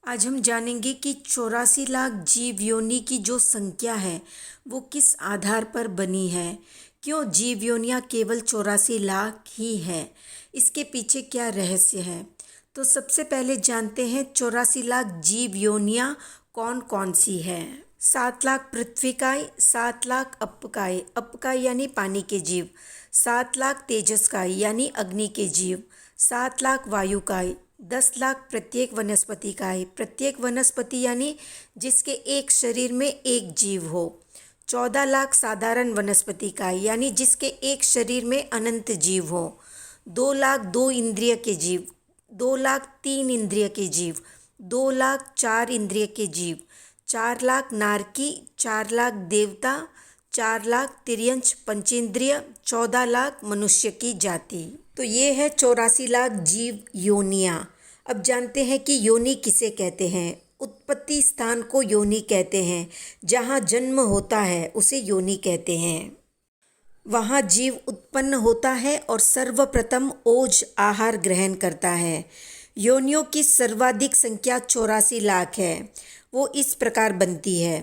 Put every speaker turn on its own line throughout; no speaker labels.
आज हम जानेंगे कि 84 लाख जीव योनि की जो संख्या है वो किस आधार पर बनी है। क्यों जीव योनियाँ केवल 84 लाख ही है, इसके पीछे क्या रहस्य है। तो सबसे पहले जानते हैं 84 लाख जीव योनियाँ कौन कौन सी है। 7 लाख पृथ्वीकाय, 7 लाख अपकाय, अपकाय यानी पानी के जीव, 7 लाख तेजस्काय यानी अग्नि के जीव, 7 लाख वायुकाय, 10 लाख प्रत्येक वनस्पति का है, प्रत्येक वनस्पति यानी जिसके एक शरीर में एक जीव हो। 14 लाख साधारण वनस्पति का है, यानी जिसके एक शरीर में अनंत जीव हो। 2 लाख 2 इंद्रिय के जीव, 2 लाख 3 इंद्रिय के जीव, 2 लाख 4 इंद्रिय के जीव, 4 लाख नारकी, 4 लाख देवता, 4 लाख तिर्यंच पंचेंद्रिय, 14 लाख मनुष्य की जाति। तो ये है 84 लाख जीव योनियाँ। अब जानते हैं कि योनि किसे कहते हैं। उत्पत्ति स्थान को योनि कहते हैं, जहाँ जन्म होता है उसे योनि कहते हैं। वहाँ जीव उत्पन्न होता है और सर्वप्रथम ओज आहार ग्रहण करता है। योनियों की सर्वाधिक संख्या 84 लाख है। वो इस प्रकार बनती है।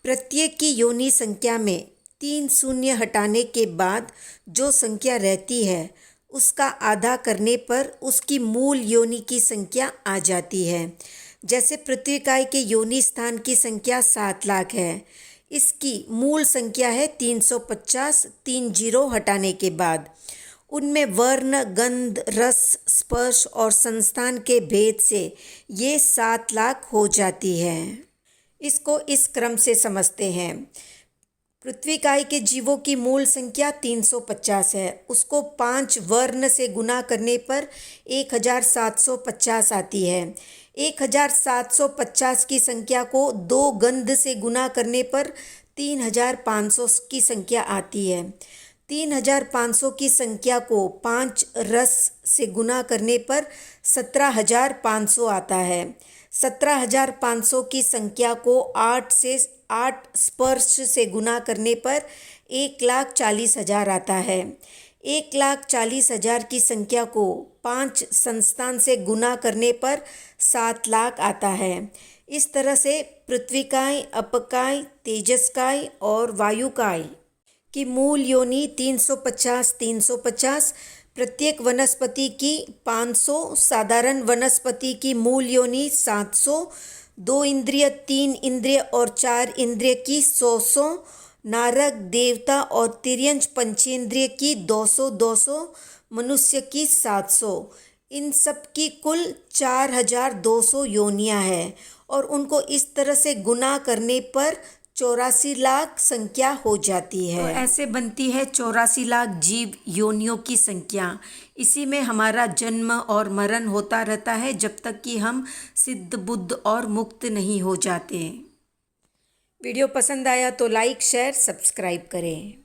प्रत्येक की योनि संख्या में 3 शून्य हटाने के बाद जो संख्या रहती है उसका आधा करने पर उसकी मूल योनि की संख्या आ जाती है। जैसे पृथ्वीकाय के योनि स्थान की संख्या 7 लाख है, इसकी मूल संख्या है 350, 3 जीरो हटाने के बाद। उनमें वर्ण, गंध, रस, स्पर्श और संस्थान के भेद से ये 7 लाख हो जाती है। इसको इस क्रम से समझते हैं। पृथ्वीकाय के जीवों की मूल संख्या 350 है, उसको 5 वर्ण से गुना करने पर 1750 आती है। 1750 की संख्या को 2 गंध से गुना करने पर 3500 की संख्या आती है। 3500 की संख्या को 5 रस से गुना करने पर 17500 आता है। 17500 की संख्या को 8 स्पर्श से गुना करने पर 1,40,000 आता है। 1,40,000 की संख्या को 5 संस्थान से गुना करने पर 7 लाख आता है। इस तरह से पृथ्वीकाय, अपकाय, तेजस्काय और वायुकाय की मूल योनि 350, प्रत्येक वनस्पति की 500, साधारण वनस्पति की मूल योनि 700, 2 इंद्रिय, 3 इंद्रिय और 4 इंद्रिय की 100, नारक, देवता और तिर्यंच पंचेंद्रिय की 200, मनुष्य की 700। इन सब की कुल 4200 योनियाँ हैं और उनको इस तरह से गुना करने पर 84 लाख संख्या हो जाती है। तो ऐसे बनती है 84 लाख जीव योनियों की संख्या। इसी में हमारा जन्म और मरण होता रहता है जब तक कि हम सिद्ध बुद्ध और मुक्त नहीं हो जाते। वीडियो पसंद आया तो लाइक, शेयर, सब्सक्राइब करें।